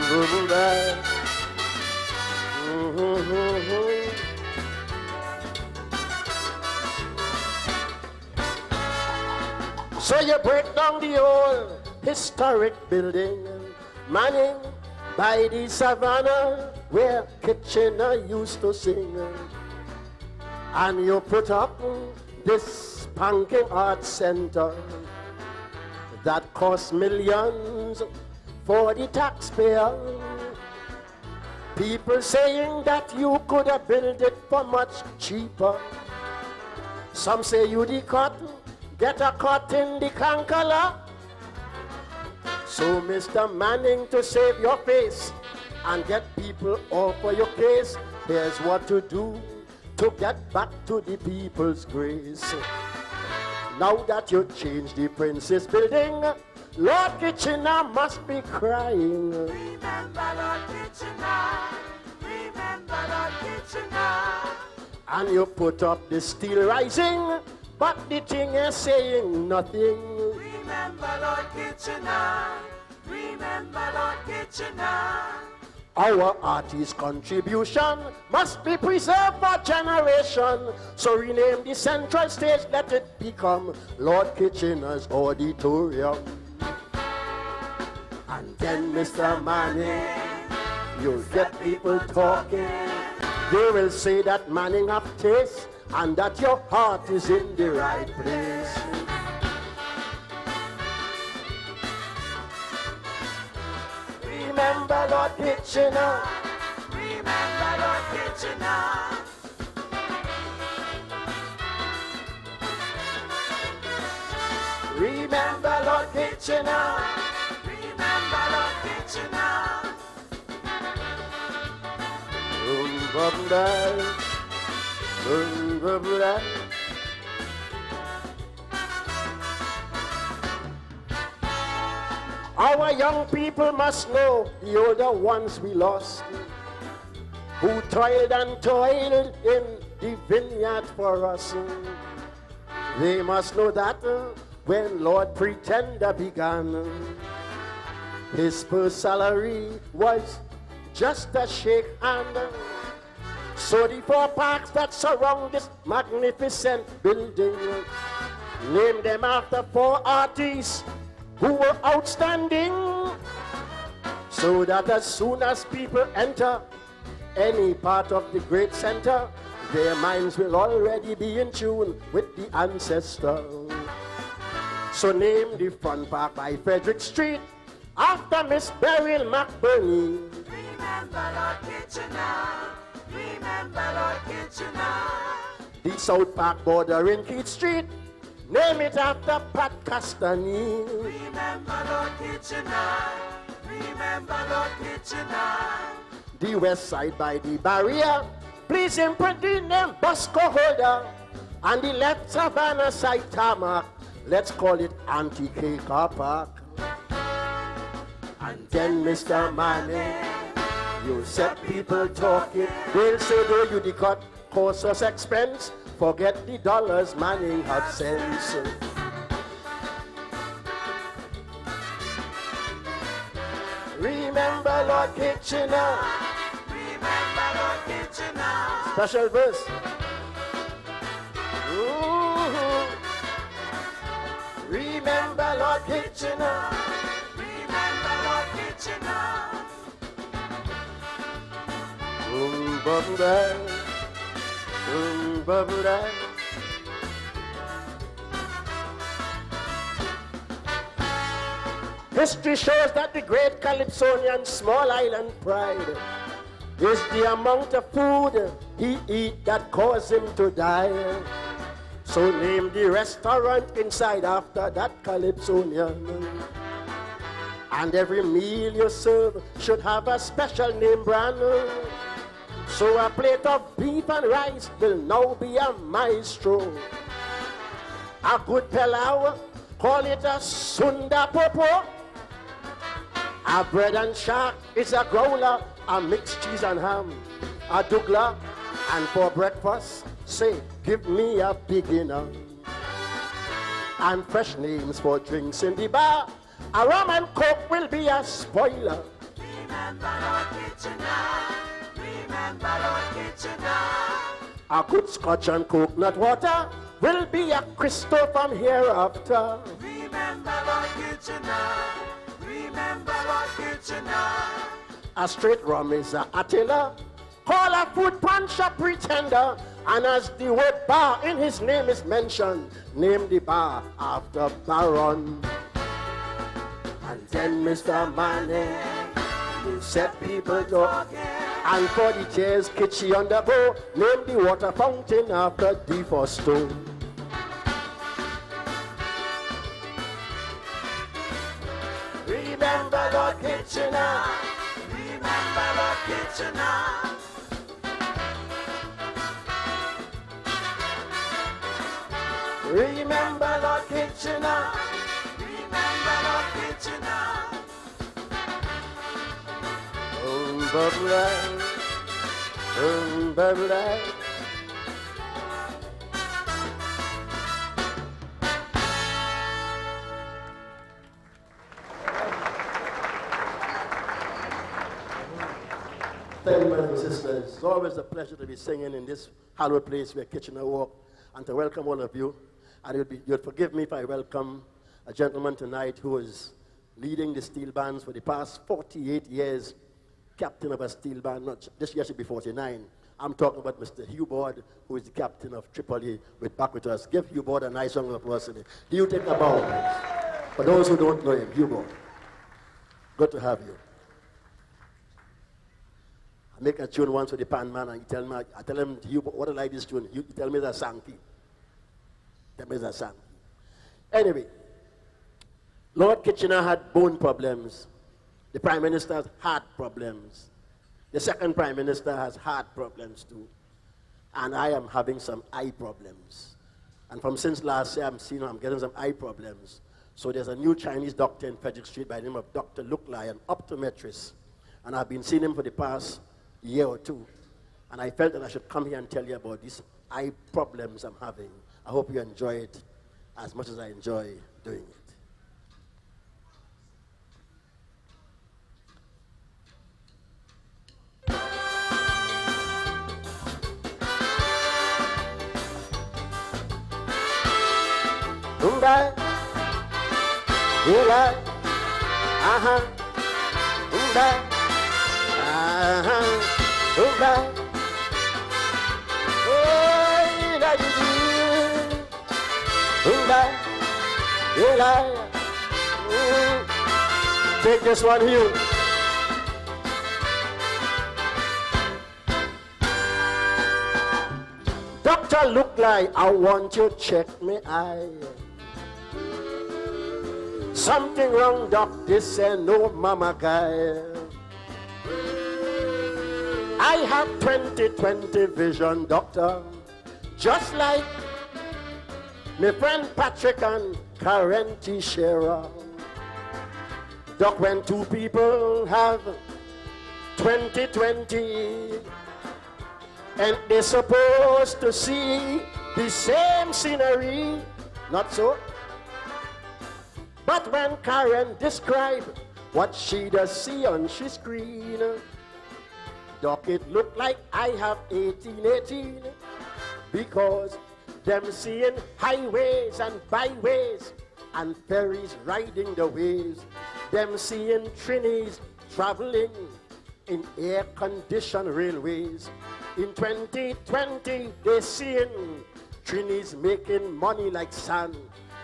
So you break down the old historic building, Manning by the savannah where Kitchener used to sing, and you put up this spanking art center that costs millions for the taxpayer. People saying that you could have built it for much cheaper. Some say you the cut, get a cut in the Kankala. So Mr. Manning, to save your face and get people off for your case, here's what to do to get back to the people's grace. Now that you changed the Princess Building, Lord Kitchener must be crying. Remember Lord Kitchener, remember Lord Kitchener. And you put up the Steel Rising, but the thing is saying nothing. Remember Lord Kitchener, remember Lord Kitchener. Our artist contribution must be preserved for generation. So rename the central stage, let it become Lord Kitchener's Auditorium. And then, Mr. Manning, you'll get people talking. They will say that Manning have taste and that your heart is in the right place. Remember Lord Kitchener, remember Lord Kitchener. remember Lord Kitchener. Remember Lord Kitchener. Our young people must know the older ones we lost, who toiled and toiled in the vineyard for us. They must know that when Lord Pretender began, his first salary was just a shake hand. So the 4 parks that surround this magnificent building, name them after 4 artists who were outstanding, so that as soon as people enter any part of the great center, their minds will already be in tune with the ancestor. So name the front park by Frederick Street after Miss Beryl McBurney. Remember Lord Kitchener, remember Lord Kitchener. The South Park bordering Keith Street, name it after Pat Castany. Remember Lord Kitchener, remember Lord Kitchener. The west side by the barrier, please imprint the name Bosco Holder. And the left Savannah side tarmac, let's call it Antique Car Park. And then Mr. Manning, you set people talking. They'll say though you the cut cost us expense, forget the dollars, Manning have sense. Remember Lord Kitchener, remember Lord Kitchener. special verse. Remember Lord Kitchener, remember Lord Kitchener. History shows that the great Calypsonian small island pride is the amount of food he eat that caused him to die. So name the restaurant inside after that Calypsonian. And every meal you serve should have a special name brand. So a plate of beef and rice will now be a maestro. A good pilau, call it a sunda popo. A bread and shark is a growler, a mixed cheese and ham, a dougla, and for breakfast, say, give me a beginner. And fresh names for drinks in the bar, a rum and coke will be a spoiler. Remember Lord Kitchener. Remember Lord Kitchener. A good scotch and coconut water will be a crystal from hereafter. Remember Lord Kitchener. Remember Lord Kitchener. A straight rum is a Attila. Call a food punch a pretender. And as the word bar in his name is mentioned, name the bar after Baron. And then Mr. Manning, he set people talking. And for the chairs, kitschy on the bow, name the water fountain after D for stone. Remember Lord Kitchener. Remember Lord Kitchener. Remember Lord Kitchener. Remember Lord Kitchener. Bye. Thank you, brothers and sisters. It's always a pleasure to be singing in this hallowed place where Kitchener walk, and to welcome all of you. And you'd forgive me if I welcome a gentleman tonight who is leading the steel bands for the past 48 years, captain of a steel band. This year should be 49. I'm talking about Mr. Hugh Board, who is the captain of Tripoli, back with us. Give Hugh Board a nice round of applause today. Do you take a bow, please? For those who don't know him, Hugh Board. Good to have you. I make a tune once with the pan man, and I tell him, Hugh, what I like this tune? He tell me it's a Shankie. Tell me it's a Shankie. Anyway, Lord Kitchener had bone problems. The Prime Minister has heart problems. The second Prime Minister has heart problems too. And I am having some eye problems. And since last year, I'm getting some eye problems. So there's a new Chinese doctor in Frederick Street by the name of Dr. Luklai, an optometrist. And I've been seeing him for the past year or two. And I felt that I should come here and tell you about these eye problems I'm having. I hope you enjoy it as much as I enjoy doing it. Bye. Bye. Uh-huh. Bye. Uh-huh. Bye. Oh, that you do. Bye. Take this one here. Doctor look like I want you to check me eye. Something wrong, doc, this ain't no mama guy. I have 20/20 vision, doctor. Just like my friend Patrick and Karen T-Shera. Doc, when two people have 20/20, and they're supposed to see the same scenery, not so? But when Karen described what she does see on she screen, doc, it look like I have 1818, because them seeing highways and byways and ferries riding the waves, them seeing Trinis traveling in air-conditioned railways. In 2020, they seeing Trinis making money like sand,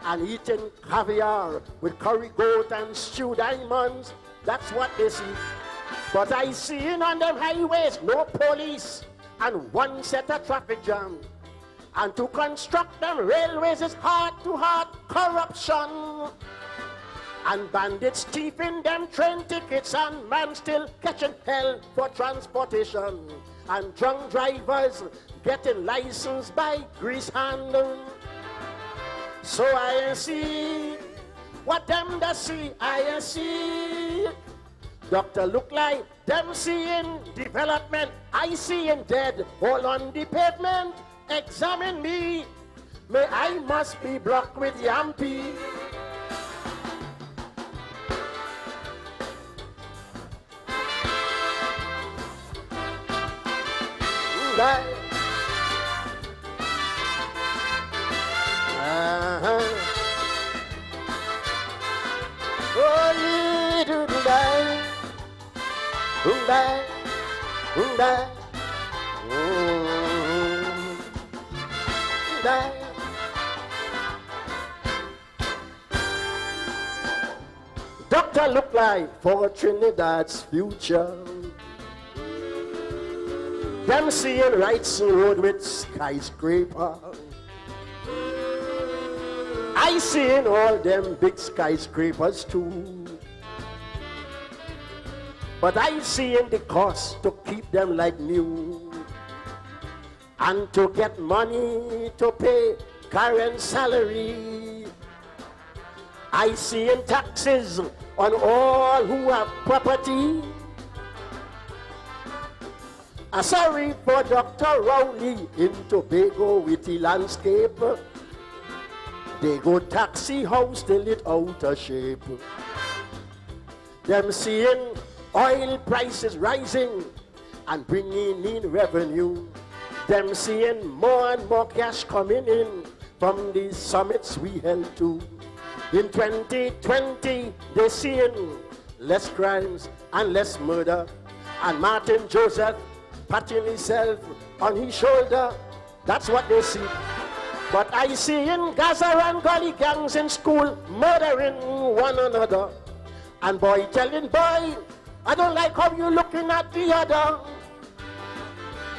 and eating caviar with curry goat and stewed diamonds. That's what they see. But I seen on them highways no police and one set of traffic jam. And to construct them railways is heart-to-heart corruption. And bandits thieving them train tickets, and man still catching hell for transportation. And drunk drivers getting licensed by grease handle. So I see what them that see, I see. Doctor look like them seeing development, I seeing dead all on the pavement. Examine me, may I must be blocked with yampy. Boom-bye, boom-bye, boom-bye. Doctor look like for Trinidad's future. Them seeing Wright's road with skyscraper. I seen all them big skyscrapers too. But I seen the cost to keep them like new. And to get money to pay current salary. I seen taxes on all who have property. Sorry for Dr. Rowley in Tobago with the landscape. They go taxi house till it out of shape. Them seeing oil prices rising and bringing in revenue. Them seeing more and more cash coming in from the summits we held to. In 2020, they seeing less crimes and less murder. And Martin Joseph patting himself on his shoulder. That's what they see. But I see in Gaza and gully gangs in school murdering one another. And boy telling boy, I don't like how you looking at the other.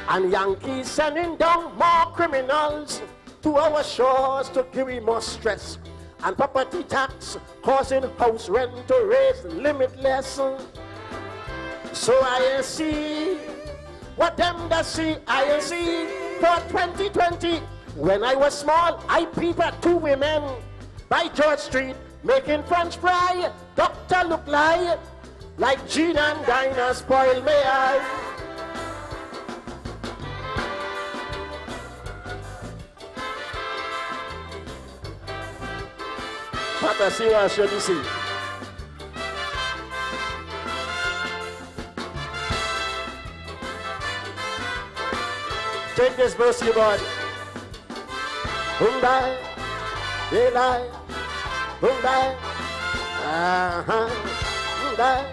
And Yankees sending down more criminals to our shores to give him more stress. And property tax causing house rent to raise limitless. So I see what them that see, I see for 2020. When I was small, I peeped at two women by George Street making French fry. Doctor look like Jean and Dinah spoil me eye. Papa, see what should you see? Take this verse, you bud. Boom-bye, they lie. Boom-bye, boom-bye.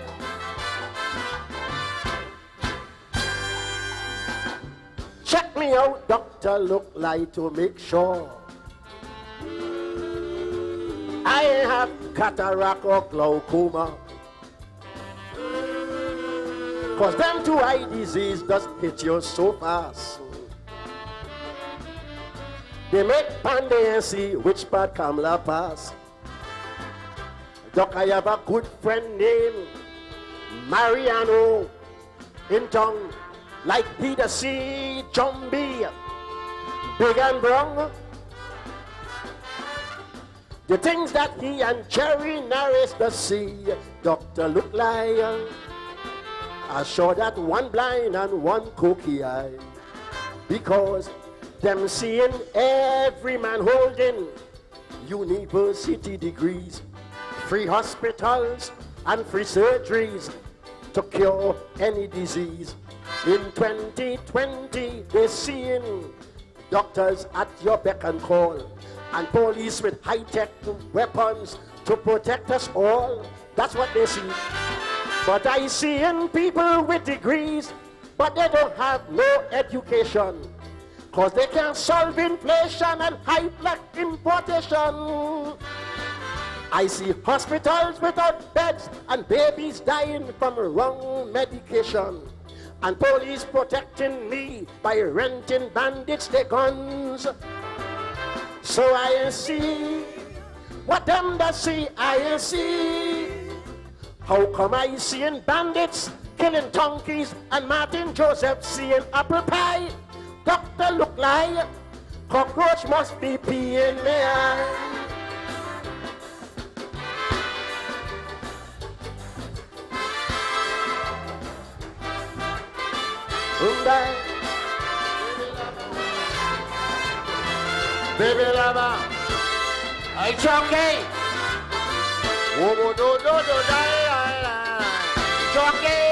Check me out, doctor, look like to make sure I have cataract or glaucoma. Cause them two eye disease does hit you so fast. They make Panday and see which part Kamla pass. Doc, I have a good friend named Mariano in town, like Peter C. Jumbie, big and brown. The things that he and Jerry narrates the see, Doctor look like I show that one blind and one cookie eye. Because them seeing every man holding university degrees, free hospitals and free surgeries to cure any disease. In 2020, they're seeing doctors at your beck and call, and police with high-tech weapons to protect us all. That's what they see. But I see in people with degrees, but they don't have no education, cause they can't solve inflation and high black importation. I see hospitals without beds and babies dying from wrong medication, and police protecting me by renting bandits their guns. So I see what them that see, I see. How come I seeing bandits killing donkeys and Martin Joseph seeing apple pie? Doctor look like cockroach must be peeing me. Baby lover, I Chalkie. Oh, do Chalkie.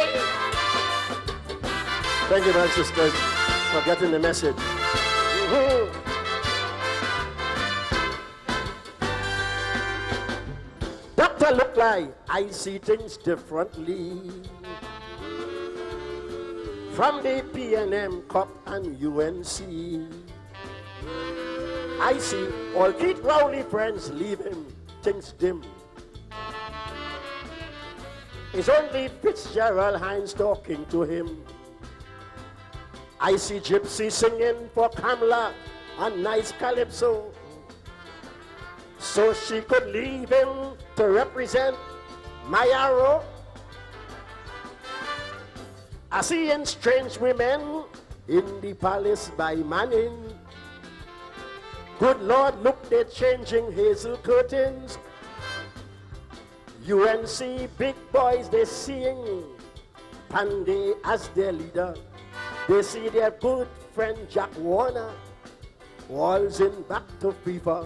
Thank you, my sisters, for getting the message. Doctor look like I see things differently. from the P&M Cup and UNC. I see all Keith Rowley friends leave him, things dim. It's only Fitzgerald Hines talking to him. I see Gypsy singing for Kamla a nice calypso, so she could leave him to represent my arrow. I see strange women in the palace by Manning. Good Lord, look, they're changing hazel curtains. UNC big boys, they sing Panday as their leader. They see their good friend Jack Warner walls in back to fever.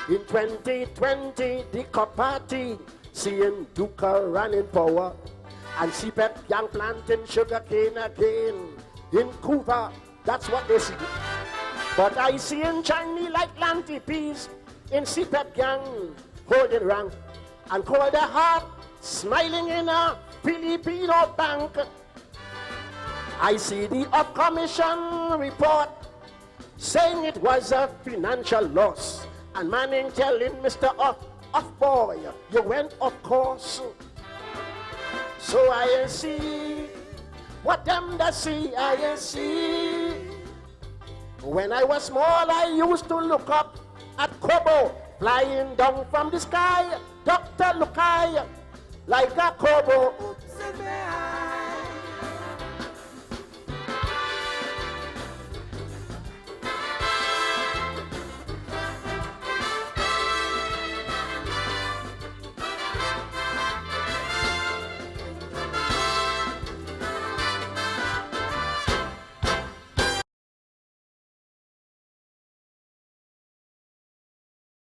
In 2020, the cup party, seeing Duca running power. And CPEP young planting sugar cane again in Cuba. That's what they see. But I see in Chinese like Lanty Peas in CPEP gang holding rank and call the heart smiling in a Filipino bank. I see the up-commission report saying it was a financial loss. And Manning telling Mr. Off boy, you went off course. So I see what them that see, I see. When I was small, I used to look up at Kobo flying down from the sky. Dr. Lukai, like a Kobo.